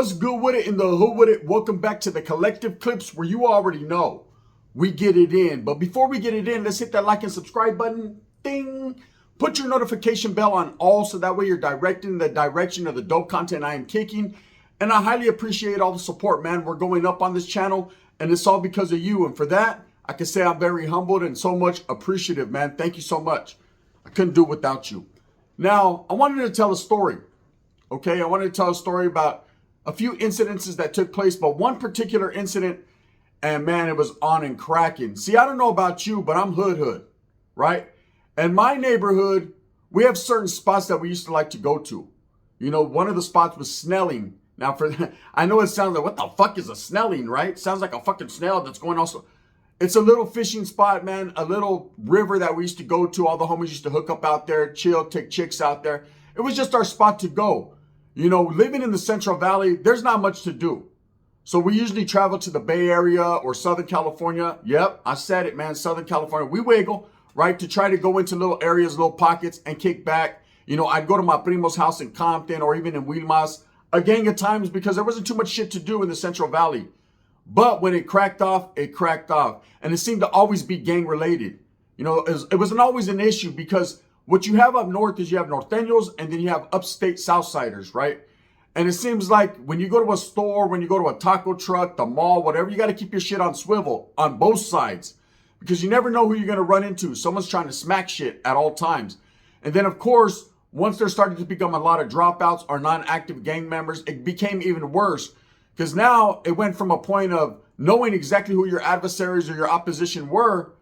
What's good with it in the hood with it? Welcome back to the collective clips where you already know we get it in. But before we get it in, let's hit that like and subscribe button. Ding! Put your notification bell on all so that way you're directing the direction of the dope content I am kicking. And I highly appreciate all the support, man. We're going up on this channel and it's all because of you. And for that, I can say I'm very humbled and so much appreciative, man. Thank you so much. I couldn't do it without you. Now, I wanted to tell a story. Okay, I wanted to tell a story about a few incidences that took place, but one particular incident, and man, it was on and cracking. See, I don't know about you, but I'm hood, right? And my neighborhood, we have certain spots that we used to like to go to. You know, one of the spots was Snelling. Now, I know it sounds like, what the fuck is a Snelling, right? Sounds like a fucking snail that's going also. It's a little fishing spot, man, a little river that we used to go to. All the homies used to hook up out there, chill, take chicks out there. It was just our spot to go. You know, living in the Central Valley, there's not much to do. So we usually travel to the Bay Area or Southern California. Yep, I said it, man, Southern California. We wiggle, right, to try to go into little areas, little pockets, and kick back. You know, I'd go to my primo's house in Compton or even in Wilmas a gang of times because there wasn't too much shit to do in the Central Valley. But when it cracked off, it cracked off. And it seemed to always be gang related. You know, it wasn't always an issue because what you have up north is you have norteños and then you have upstate Southsiders, right? And it seems like when you go to a store, when you go to a taco truck, the mall, whatever, you got to keep your shit on swivel on both sides because you never know who you're going to run into. Someone's trying to smack shit at all times. And then, of course, once there started to become a lot of dropouts or non-active gang members, it became even worse because now it went from a point of knowing exactly who your adversaries or your opposition were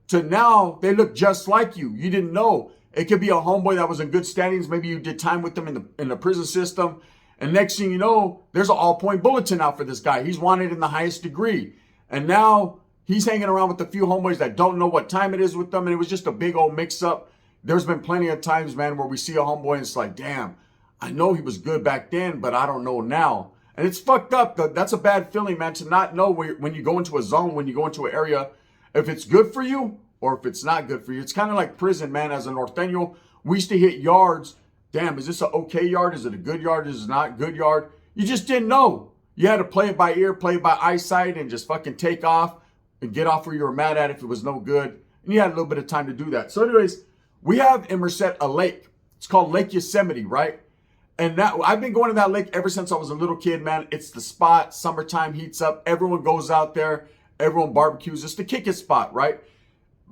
to now they look just like you. You didn't know. It could be a homeboy that was in good standings. Maybe you did time with them in the prison system. And next thing you know, there's an all-point bulletin out for this guy. He's wanted in the highest degree. And now he's hanging around with a few homeboys that don't know what time it is with them. And it was just a big old mix-up. There's been plenty of times, man, where we see a homeboy and it's like, damn, I know he was good back then, but I don't know now. And it's fucked up. That's a bad feeling, man, to not know when you go into a zone, when you go into an area, if it's good for you or if it's not good for you. It's kind of like prison, man. As a norteño, we used to hit yards. Damn, is this an okay yard? Is it a good yard? Is it not a good yard? You just didn't know. You had to play it by ear, play it by eyesight, and just fucking take off and get off where you were mad at if it was no good. And you had a little bit of time to do that. So anyways, we have in Merced a lake. It's called Lake Yosemite, right? And that I've been going to that lake ever since I was a little kid, man. It's the spot. Summertime heats up. Everyone goes out there. Everyone barbecues. It's the kick it spot, right?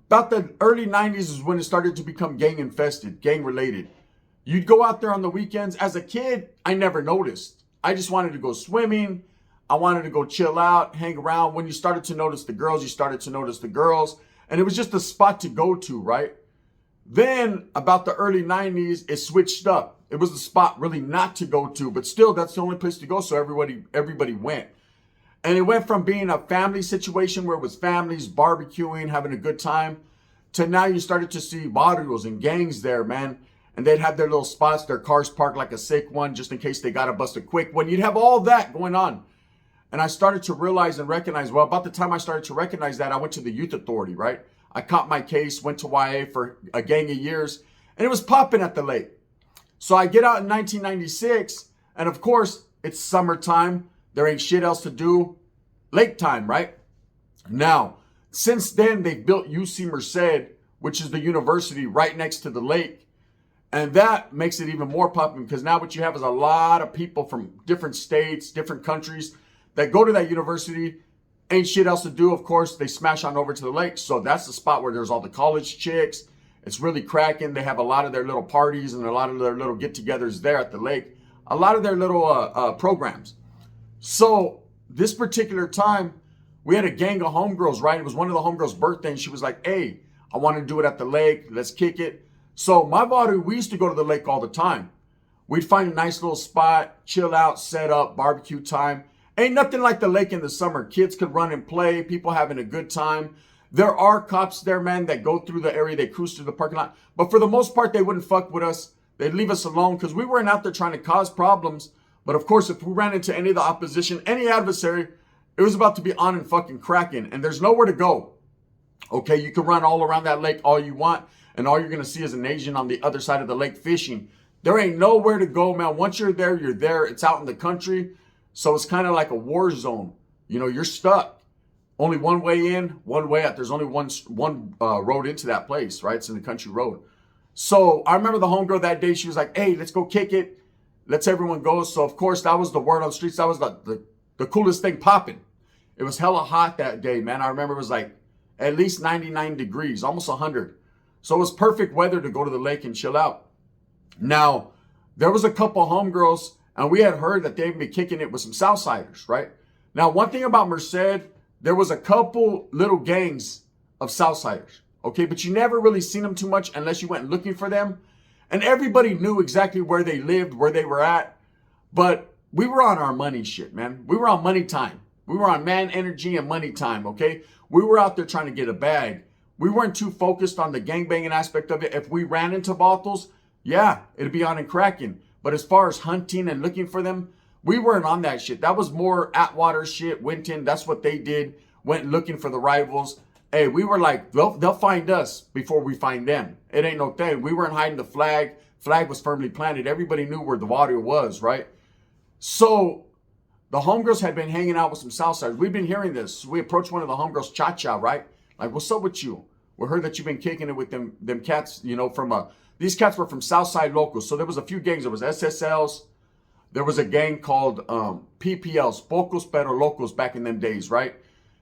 About the early 90s is when it started to become gang infested, gang related. You'd go out there on the weekends. As a kid, I never noticed. I just wanted to go swimming. I wanted to go chill out, hang around. When you started to notice the girls, you started to notice the girls. And it was just a spot to go to, right? Then about the early 90s, it switched up. It was the spot really not to go to, but still that's the only place to go. So everybody went. And it went from being a family situation where it was families barbecuing, having a good time, to now you started to see barrios and gangs there, man. And they'd have their little spots, their cars parked like a sick one, just in case they got to bust a quick one. You'd have all that going on. And I started to realize and recognize, well, about the time I started to recognize that, I went to the youth authority, right? I caught my case, went to YA for a gang of years, and it was popping at the lake. So I get out in 1996, and of course, it's summertime. There ain't shit else to do. Lake time, right? Now, since then, they've built UC Merced, which is the university right next to the lake. And that makes it even more popping because now what you have is a lot of people from different states, different countries that go to that university. Ain't shit else to do. Of course, they smash on over to the lake. So that's the spot where there's all the college chicks. It's really cracking. They have a lot of their little parties and a lot of their little get-togethers there at the lake. A lot of their little programs. So this particular time, we had a gang of homegirls, right? It was one of the homegirls' birthday, and she was like, hey, I want to do it at the lake. Let's kick it. So my body, we used to go to the lake all the time. We'd find a nice little spot, chill out, set up, barbecue time. Ain't nothing like the lake in the summer. Kids could run and play, people having a good time. There are cops there, man, that go through the area. They cruise through the parking lot. But for the most part, they wouldn't fuck with us. They'd leave us alone because we weren't out there trying to cause problems. But of course, if we ran into any of the opposition, any adversary, it was about to be on and fucking cracking. And there's nowhere to go. Okay, you can run all around that lake all you want. And all you're going to see is an Asian on the other side of the lake fishing. There ain't nowhere to go, man. Once you're there, you're there. It's out in the country. So it's kind of like a war zone. You know, you're stuck. Only one way in, one way out. There's only one road into that place, right? It's in the country road. So I remember the homegirl that day, she was like, hey, let's go kick it. Let's everyone go. So of course, that was the word on the streets. That was the coolest thing popping. It was hella hot that day, man. I remember it was like at least 99 degrees, almost 100. So it was perfect weather to go to the lake and chill out. Now, there was a couple homegirls, and we had heard that they'd been kicking it with some Southsiders, right? Now, one thing about Merced, there was a couple little gangs of Southsiders, okay? But you never really seen them too much unless you went looking for them. And everybody knew exactly where they lived, where they were at. But we were on our money shit, man. We were on money time. We were on man energy and money time, okay? We were out there trying to get a bag. We weren't too focused on the gangbanging aspect of it. If we ran into Vatos, yeah, it'd be on and cracking. But as far as hunting and looking for them, we weren't on that shit. That was more Atwater shit, Winton. That's what they did. Went looking for the rivals. Hey, we were like, they'll find us before we find them. It ain't no thing. We weren't hiding the flag. Flag was firmly planted. Everybody knew where the water was, right? So the homegirls had been hanging out with some Southsiders. We've been hearing this. We approached one of the homegirls, Cha-Cha, right? Like, what's up with you? We heard that you've been kicking it with them cats, you know, from these cats were from Southside locals. So there was a few gangs. There was SSLs. There was a gang called PPLs, Pocos Pero Locos, back in them days, right?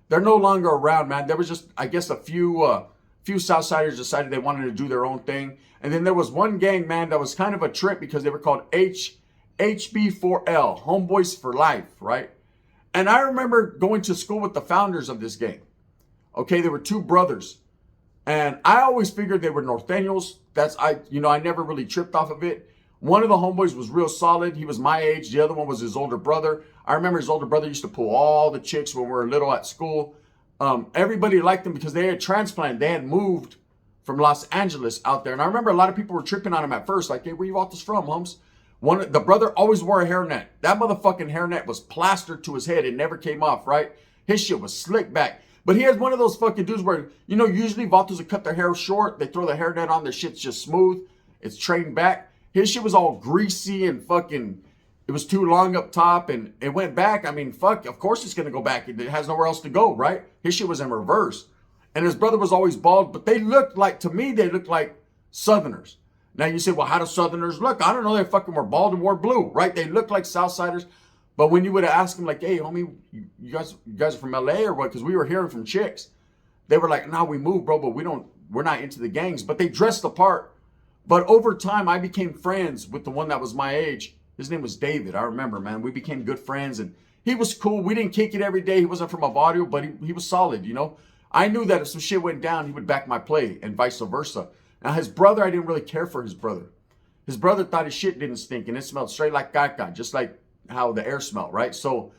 They're no longer around, man. There was just, I guess, a few Southsiders decided they wanted to do their own thing. And then there was one gang, man, that was kind of a trip because they were called HB4L, Homeboys for Life, right? And I remember going to school with the founders of this gang. Okay, they were two brothers. And I always figured they were Norteños. I never really tripped off of it. One of the homeboys was real solid. He was my age. The other one was his older brother. I remember his older brother used to pull all the chicks when we were little at school. Everybody liked them because they had transplanted. They had moved from Los Angeles out there. And I remember a lot of people were tripping on him at first. Like, hey, where you bought this from, Holmes? The brother always wore a hairnet. That motherfucking hairnet was plastered to his head. It never came off, right? His shit was slicked back. But he has one of those fucking dudes where, you know, usually Vatos would cut their hair short. They throw the hairnet on. Their shit's just smooth. It's trained back. His shit was all greasy and fucking, it was too long up top and it went back. I mean, fuck, of course it's going to go back. It has nowhere else to go, right? His shit was in reverse. And his brother was always bald, but they looked like, to me, they looked like Southerners. Now you say, well, how do Southerners look? I don't know. They fucking were bald and wore blue, right? They looked like Southsiders. But when you would have asked them like, hey, homie, you guys are from LA or what? Because we were hearing from chicks. They were like, nah, we moved, bro, but we're not into the gangs. But they dressed the part. But over time, I became friends with the one that was my age. His name was David. I remember, man. We became good friends and he was cool. We didn't kick it every day. He wasn't from a barrio, but he was solid, you know. I knew that if some shit went down, he would back my play and vice versa. Now, his brother, I didn't really care for his brother. His brother thought his shit didn't stink and it smelled straight like caca, just like how the air smelled, right? So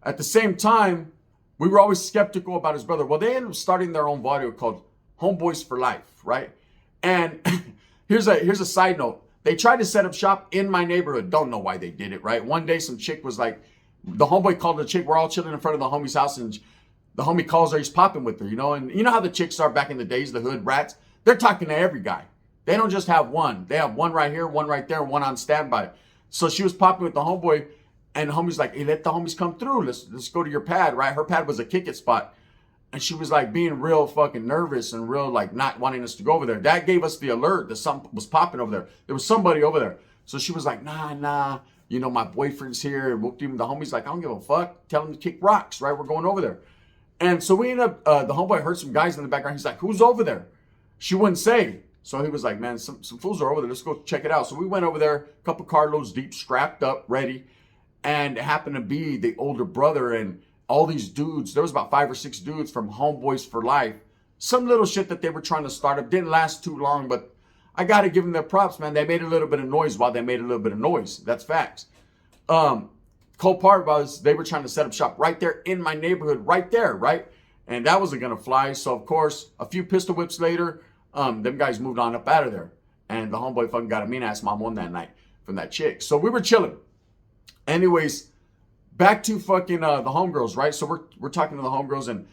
at the same time, we were always skeptical about his brother. Well, they ended up starting their own barrio called Homeboys for Life, right? And here's a side note. They tried to set up shop in my neighborhood. Don't know why they did it, right? One day some chick was like, the homeboy called the chick. We're all chilling in front of the homie's house and the homie calls her. He's popping with her, you know? And you know how the chicks are back in the days, the hood rats? They're talking to every guy. They don't just have one. They have one right here, one right there, and one on standby. So she was popping with the homeboy and the homie's like, hey, let the homies come through. Let's go to your pad, right? Her pad was a kick it spot. And she was like being real fucking nervous and real like not wanting us to go over there. That gave us the alert that something was popping over there. There was somebody over there. So she was like, nah, you know, my boyfriend's here. And the homie's like, I don't give a fuck. Tell him to kick rocks, right? We're going over there. And so we ended up, the homeboy heard some guys in the background. He's like, who's over there? She wouldn't say. So he was like, man, some fools are over there. Let's go check it out. So we went over there, a couple carloads deep, strapped up, ready. And it happened to be the older brother and all these dudes. There was about 5 or 6 dudes from Homeboys for Life. Some little shit that they were trying to start up. Didn't last too long, but I got to give them their props, man. They made a little bit of noise while they made a little bit of noise. That's facts. Cool part was they were trying to set up shop right there in my neighborhood, right there, right? And that wasn't going to fly. So, of course, a few pistol whips later, them guys moved on up out of there. And the homeboy fucking got a mean-ass mom on that night from that chick. So we were chilling. Anyways, back to fucking the homegirls, right? So we're talking to the homegirls, and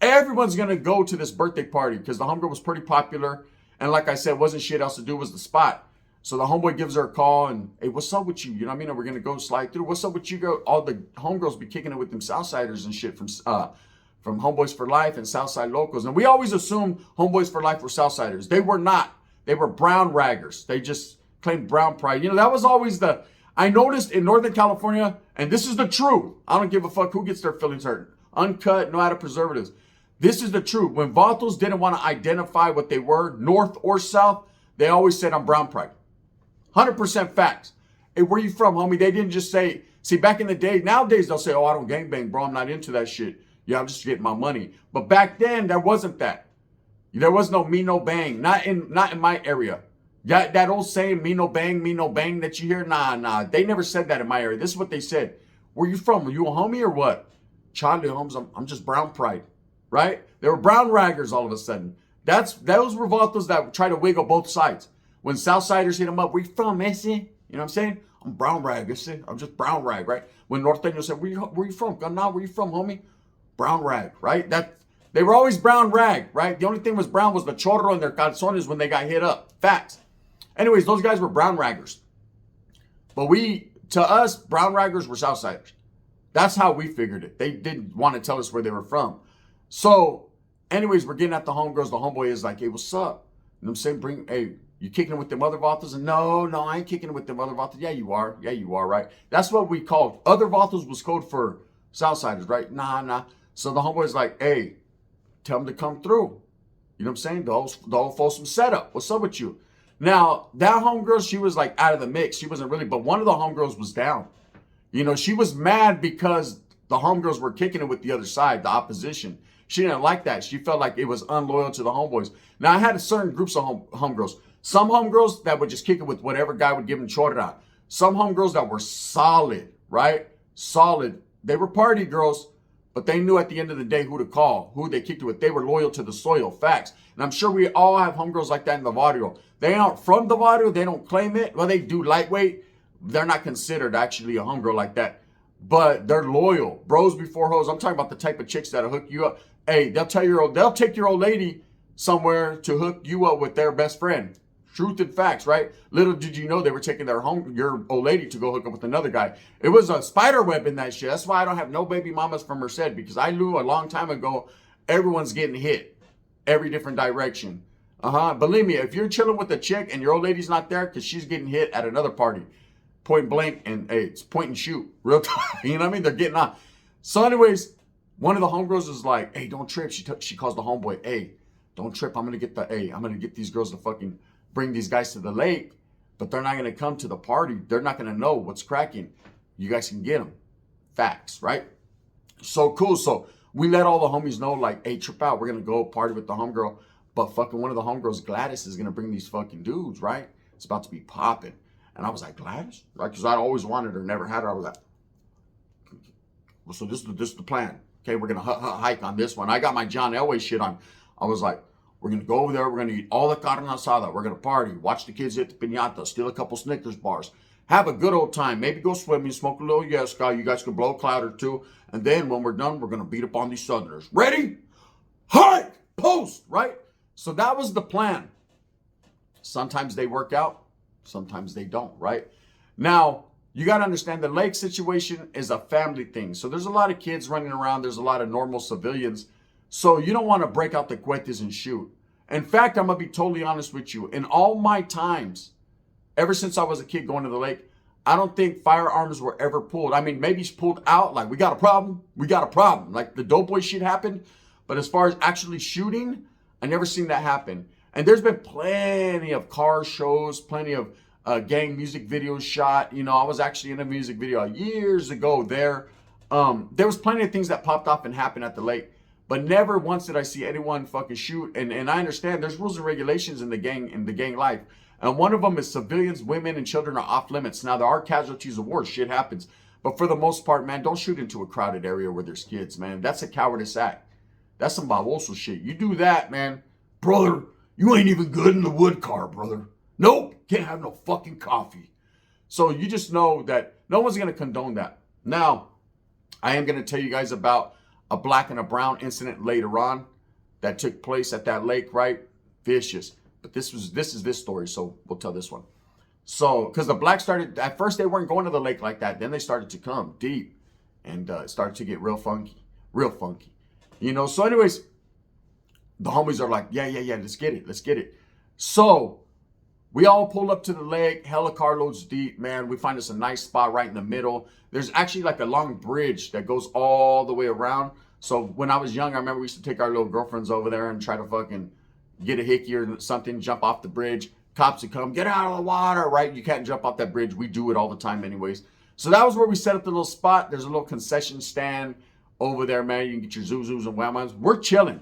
everyone's going to go to this birthday party because the homegirl was pretty popular. And like I said, wasn't shit else to do, was the spot. So the homeboy gives her a call and, hey, what's up with you? You know what I mean? And we're gonna go slide through. What's up with you? Girl? All the homegirls be kicking it with them Southsiders and shit from Homeboys for Life and Southside locals. And we always assumed Homeboys for Life were Southsiders. They were not. They were brown raggers. They just claimed brown pride. You know, that was always I noticed in Northern California, and this is the truth. I don't give a fuck who gets their feelings hurt. Uncut, no added preservatives. This is the truth. When Vatos didn't want to identify what they were, North or South, they always said, I'm brown pride. 100% facts. Hey, where you from, homie? They didn't just say, see, back in the day, nowadays they'll say, oh, I don't gangbang, bro. I'm not into that shit. Yeah, I'm just getting my money. But back then, there wasn't that. There was no me, no bang. Not in my area. That old saying, me no bang that you hear, nah. They never said that in my area. This is what they said. Where you from? Are you a homie or what? Charlie Holmes, I'm just brown pride, right? They were brown raggers all of a sudden. Those were Vatos that try to wiggle both sides. When Southsiders hit them up, where you from, Messi? You know what I'm saying? I'm brown rag, I'm just brown rag, right? When Norteños said, where you from? Nah, where you from, homie? Brown rag, right? They were always brown rag, right? The only thing was brown was the chorro and their calzones when they got hit up. Facts. Anyways, those guys were brown raggers. But to us, brown raggers were Southsiders. That's how we figured it. They didn't want to tell us where they were from. So, anyways, we're getting at the homegirls. The homeboy is like, hey, what's up? You know what I'm saying? Hey, you kicking it with them other Vatos? And no, I ain't kicking it with them other Vatos. Yeah, you are, right? That's what we called. Other Vatos was code for Southsiders, right? Nah. So the homeboy's like, hey, tell them to come through. You know what I'm saying? The whole Folsom setup. What's up with you? Now, that homegirl, she was like out of the mix. She wasn't really, but one of the homegirls was down. You know, she was mad because the homegirls were kicking it with the other side, the opposition. She didn't like that. She felt like it was unloyal to the homeboys. Now, I had certain groups of homegirls. Some homegirls that would just kick it with whatever guy would give them chorra. Some homegirls that were solid, right? Solid. They were party girls, but they knew at the end of the day who to call, who they kicked it with. They were loyal to the soil. Facts. And I'm sure we all have homegirls like that in the barrio. They aren't from the barrio. They don't claim it. Well, they do lightweight. They're not considered actually a homegirl like that. But they're loyal. Bros before hoes. I'm talking about the type of chicks that'll hook you up. Hey, they'll take your old lady somewhere to hook you up with their best friend. Truth and facts, right? Little did you know they were taking your old lady to go hook up with another guy. It was a spider web in that shit. That's why I don't have no baby mamas from Merced, because I knew a long time ago everyone's getting hit every different direction. Believe me, if you're chilling with a chick and your old lady's not there because she's getting hit at another party, point blank, and hey, it's point and shoot. Real time. You know what I mean? They're getting on. So anyways, one of the homegirls is like, hey, don't trip. She calls the homeboy, hey, don't trip. I'm going to get these girls to fucking bring these guys to the lake, but they're not going to come to the party. They're not going to know what's cracking. You guys can get them. Facts, right? So cool. So we let all the homies know, like, hey, trip out. We're going to go party with the homegirl. But fucking one of the homegirls, Gladys, is going to bring these fucking dudes, right? It's about to be popping. And I was like, Gladys? Right? Because I'd always wanted her, never had her. I was like, well, so this is the plan. Okay, we're going to hike on this one. I got my John Elway shit on. I was like, we're going to go over there. We're going to eat all the carne asada. We're going to party. Watch the kids hit the piñata. Steal a couple Snickers bars. Have a good old time. Maybe go swimming. Smoke a little Yesca. You guys can blow a cloud or two. And then when we're done, we're going to beat up on these Southerners. Ready? Hike! Post! Right? So that was the plan. Sometimes they work out. Sometimes they don't, right? Now, you got to understand the lake situation is a family thing. So there's a lot of kids running around. There's a lot of normal civilians. So you don't want to break out the cuetes and shoot. In fact, I'm going to be totally honest with you. In all my times, ever since I was a kid going to the lake, I don't think firearms were ever pulled. I mean, maybe it's pulled out like, we got a problem. Like the dope boy shit happened. But as far as actually shooting, I never seen that happen. And there's been plenty of car shows, plenty of gang music videos shot. You know, I was actually in a music video years ago there. There was plenty of things that popped off and happened at the lake. But never once did I see anyone fucking shoot. And I understand there's rules and regulations in the gang life. And one of them is civilians, women, and children are off limits. Now, there are casualties of war. Shit happens. But for the most part, man, don't shoot into a crowded area where there's kids, man. That's a cowardice act. That's some baboso shit. You do that, man. Brother, you ain't even good in the wood car, brother. Nope. Can't have no fucking coffee. So you just know that no one's going to condone that. Now, I am going to tell you guys about a black and a brown incident later on that took place at that lake, right? Vicious. But this is this story, so we'll tell this one. So, because the blacks started, at first they weren't going to the lake like that. Then they started to come deep and it started to get real funky, real funky. You know, so anyways, the homies are like, yeah, let's get it, let's get it. So we all pull up to the lake, hella carloads deep, man. We find us a nice spot right in the middle. There's actually like a long bridge that goes all the way around. So when I was young, I remember we used to take our little girlfriends over there and try to fucking get a hickey or something, jump off the bridge. Cops would come, get out of the water, right? You can't jump off that bridge. We do it all the time anyways. So that was where we set up the little spot. There's a little concession stand over there, man. You can get your Zuzus and Wham-Whams. We're chilling.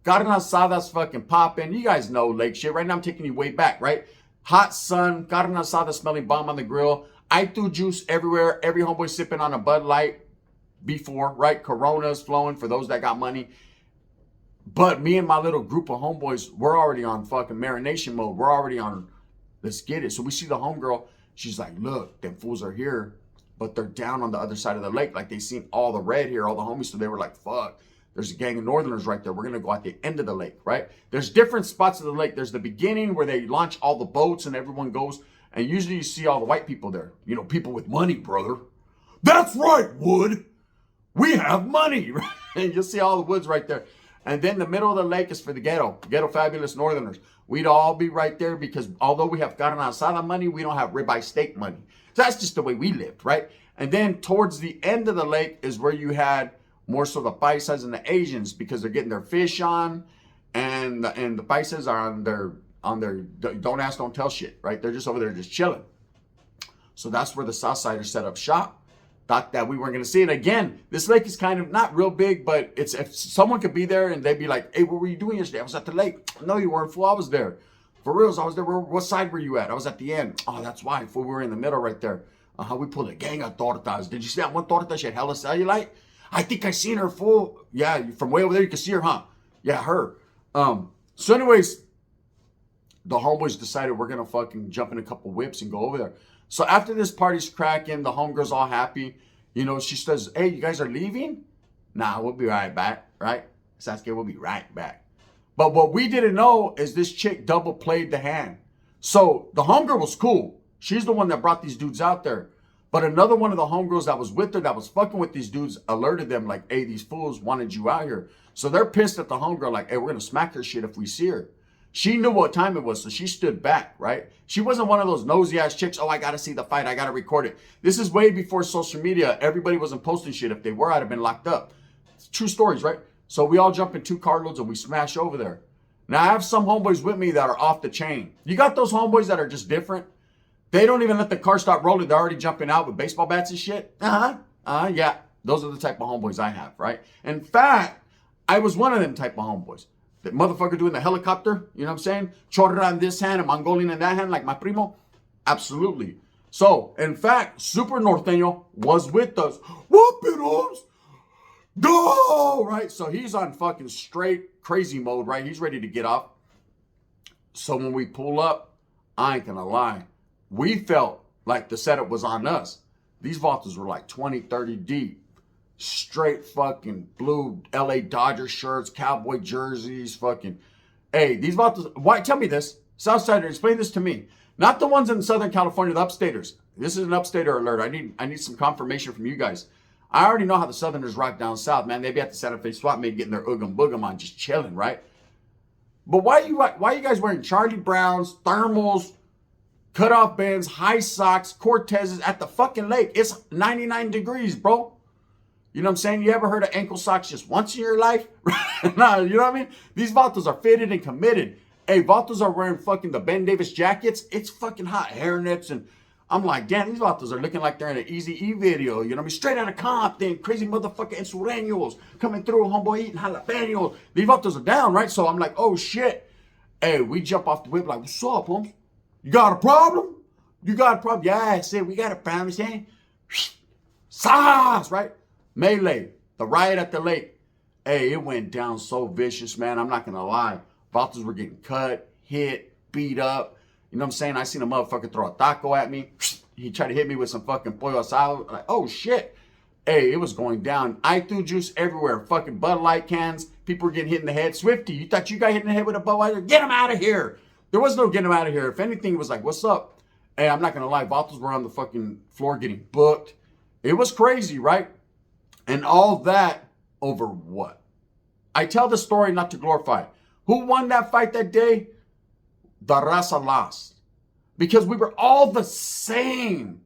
Carne asada's fucking popping. You guys know lake shit. Right now I'm taking you way back, right? Hot sun, carne asada smelling bomb on the grill. I threw juice everywhere. Every homeboy sipping on a Bud Light before, right? Coronas flowing for those that got money. But me and my little group of homeboys, we're already on fucking marination mode. We're already on, let's get it. So we see the homegirl. She's like, look, them fools are here, but they're down on the other side of the lake. Like they seen all the red here, all the homies. So they were like, fuck, there's a gang of northerners right there. We're going to go at the end of the lake, right? There's different spots of the lake. There's the beginning where they launch all the boats and everyone goes. And usually you see all the white people there. You know, people with money, brother. That's right, Wood. We have money. And you'll see all the woods right there. And then the middle of the lake is for the ghetto fabulous northerners. We'd all be right there because although we have carne asada money, we don't have ribeye steak money. So that's just the way we lived, right? And then towards the end of the lake is where you had more so the paisas and the Asians because they're getting their fish on, and the paisas are on their don't ask, don't tell shit, right? They're just over there just chilling. So that's where the Southsiders set up shop. Thought that we weren't going to see it again. This lake is kind of not real big, but it's if someone could be there and they'd be like, hey, what were you doing yesterday? I was at the lake. No, you weren't, fool. I was there. For reals, I was there. What side were you at? I was at the end. Oh, that's why, fool. We were in the middle right there. We pulled a gang of tortas. Did you see that one torta? She had hella cellulite. I think I seen her, fool. Yeah, from way over there, you can see her, huh? Yeah, her. So anyways, the homeboys decided we're going to fucking jump in a couple whips and go over there. So after this party's cracking, the homegirl's all happy. You know, she says, hey, you guys are leaving? Nah, we'll be right back, right? Sasuke, we'll be right back. But what we didn't know is this chick double played the hand. So the homegirl was cool. She's the one that brought these dudes out there. But another one of the homegirls that was with her that was fucking with these dudes alerted them like, hey, these fools wanted you out here. So they're pissed at the homegirl like, hey, we're going to smack her shit if we see her. She knew what time it was, so she stood back, right? She wasn't one of those nosy-ass chicks, oh, I got to see the fight, I got to record it. This is way before social media. Everybody wasn't posting shit. If they were, I'd have been locked up. True stories, right? So we all jump in 2 carloads and we smash over there. Now, I have some homeboys with me that are off the chain. You got those homeboys that are just different? They don't even let the car start rolling. They're already jumping out with baseball bats and shit. Yeah. Those are the type of homeboys I have, right? In fact, I was one of them type of homeboys. That motherfucker doing the helicopter, you know what I'm saying? Chorra in this hand and Mongolian in that hand, like my primo. Absolutely. So, in fact, Super Norteño was with us. Whoop it, Holmes. Go! Right? So he's on fucking straight crazy mode, right? He's ready to get off. So when we pull up, I ain't gonna lie. We felt like the setup was on us. These vaulters were like 20, 30 deep. Straight fucking blue LA Dodger shirts, cowboy jerseys, fucking. Hey, these vaulters, why? Tell me this. Southsider, explain this to me. Not the ones in Southern California, the upstaters. This is an upstater alert. I need some confirmation from you guys. I already know how the Southerners rock down south, man. They be at the Santa Fe swap meet getting their oogum boogum on, just chilling, right? But why are you guys wearing Charlie Browns, thermals, cutoff bands, high socks, Cortezes at the fucking lake? It's 99 degrees, bro. You know what I'm saying? You ever heard of ankle socks just once in your life? No, you know what I mean? These vatos are fitted and committed. Hey, vatos are wearing fucking the Ben Davis jackets. It's fucking hot hairnets. And I'm like, damn, these vatos are looking like they're in an Easy-E video. You know what I mean? Straight out of Compton. Crazy motherfucking ensureños coming through. Homeboy eating jalapenos. These vatos are down, right? So I'm like, oh, shit. Hey, we jump off the whip like, what's up, Holmes? You got a problem? You got a problem? Yeah, I said, we got a problem, saying. Sauce, right? Melee, the riot at the lake. Hey, it went down so vicious, man. I'm not going to lie. Vatos were getting cut, hit, beat up. You know what I'm saying? I seen a motherfucker throw a taco at me. He tried to hit me with some fucking pollo asado. Like, oh, shit. Hey, it was going down. I threw juice everywhere. Fucking Bud Light cans. People were getting hit in the head. Swifty, you thought you got hit in the head with a Bud Light? Get him out of here. There was no getting him out of here. If anything, it was like, what's up? Hey, I'm not going to lie. Vatos were on the fucking floor getting booked. It was crazy, right? And all that over what? I tell the story not to glorify it. Who won that fight that day? The raza lost. Because we were all the same.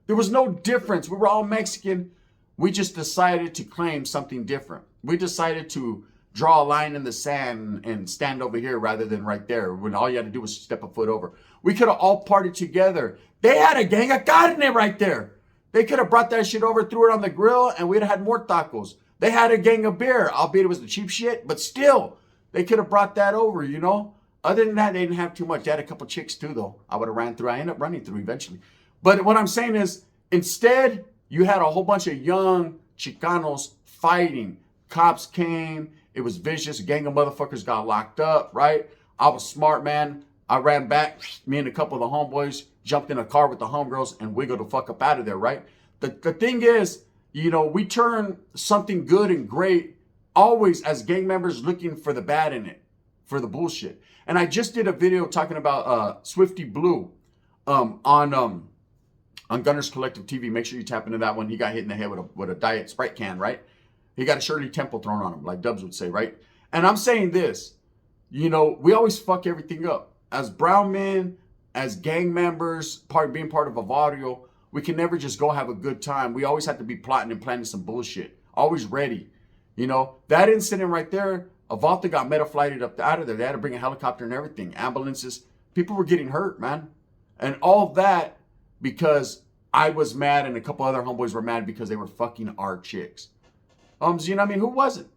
There was no difference. We were all Mexican. We just decided to claim something different. We decided to draw a line in the sand and stand over here rather than right there, when all you had to do was step a foot over. We could have all partied together. They had a gang of carne right there. They could have brought that shit over, threw it on the grill, and we'd have had more tacos. They had a gang of beer, albeit it was the cheap shit, but still, they could have brought that over, you know? Other than that, they didn't have too much. They had a couple chicks too, though. I would have ran through. I ended up running through eventually. But what I'm saying is, instead, you had a whole bunch of young Chicanos fighting. Cops came. It was vicious. A gang of motherfuckers got locked up, right? I was smart, man. I ran back. Me and a couple of the homeboys jumped in a car with the homegirls and wiggled the fuck up out of there, right? The thing is, you know, we turn something good and great always as gang members looking for the bad in it, for the bullshit. And I just did a video talking about Swifty Blue on Gunners Collective TV. Make sure you tap into that one. He got hit in the head with a Diet Sprite can, right? He got a Shirley Temple thrown on him, like Dubs would say, right? And I'm saying this, you know, we always fuck everything up. As brown men, as gang members, being part of a barrio, we can never just go have a good time. We always have to be plotting and planning some bullshit. Always ready. You know, that incident right there, Avalta got meta-flighted up out of there. They had to bring a helicopter and everything, ambulances. People were getting hurt, man. And all that because I was mad and a couple other homeboys were mad because they were fucking our chicks. You know what I mean? Who wasn't?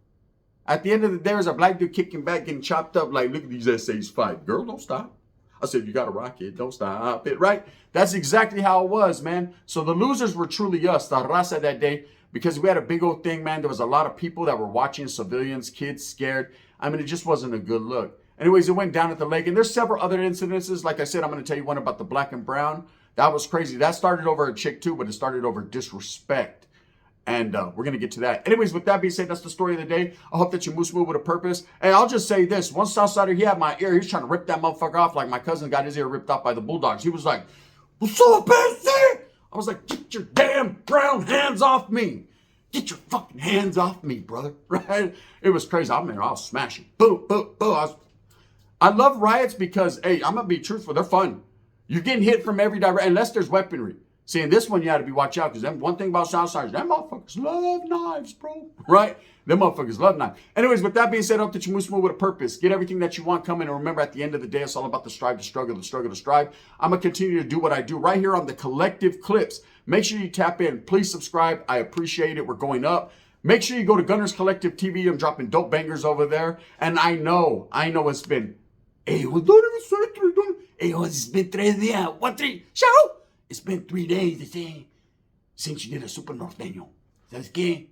At the end of the day, there's a black dude kicking back, getting chopped up like, look at these essays fight. Girl, don't stop. I said, you got to rock it. Don't stop it, right? That's exactly how it was, man. So the losers were truly us, the raza that day, because we had a big old thing, man. There was a lot of people that were watching, civilians, kids scared. I mean, it just wasn't a good look. Anyways, it went down at the lake. And there's several other incidences. Like I said, I'm going to tell you one about the black and brown. That was crazy. That started over a chick too, but it started over disrespect. And we're going to get to that. Anyways, with that being said, that's the story of the day. I hope that you move smooth with a purpose. Hey, I'll just say this. One Southsider, he had my ear. He was trying to rip that motherfucker off like my cousin got his ear ripped off by the Bulldogs. He was like, what's up, Bessie? I was like, get your damn brown hands off me. Get your fucking hands off me, brother. Right? It was crazy. I was smashing. Boom, boom, boom. I love riots because, hey, I'm going to be truthful. They're fun. You're getting hit from every direction, unless there's weaponry. See, in this one, you got to be watch out, because one thing about Southsiders, them motherfuckers love knives, bro. Right? Them motherfuckers love knives. Anyways, with that being said, I hope that you move smooth with a purpose. Get everything that you want coming. And remember, at the end of the day, it's all about the strive to struggle, the struggle to strive. I'm going to continue to do what I do right here on the Collective Clips. Make sure you tap in. Please subscribe. I appreciate it. We're going up. Make sure you go to Gunners Collective TV. I'm dropping dope bangers over there. And I know it's been, hey, it's been 3 días. What 3? Show! It's been 3 days, since you did a Super Norteño. ¿Sabes qué?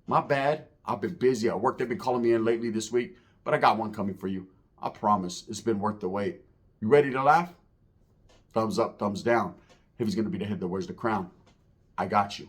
My bad. I've been busy at work. They've been calling me in lately this week, but I got one coming for you. I promise. It's been worth the wait. You ready to laugh? Thumbs up, thumbs down. If he's going to be the head that wears the crown, I got you.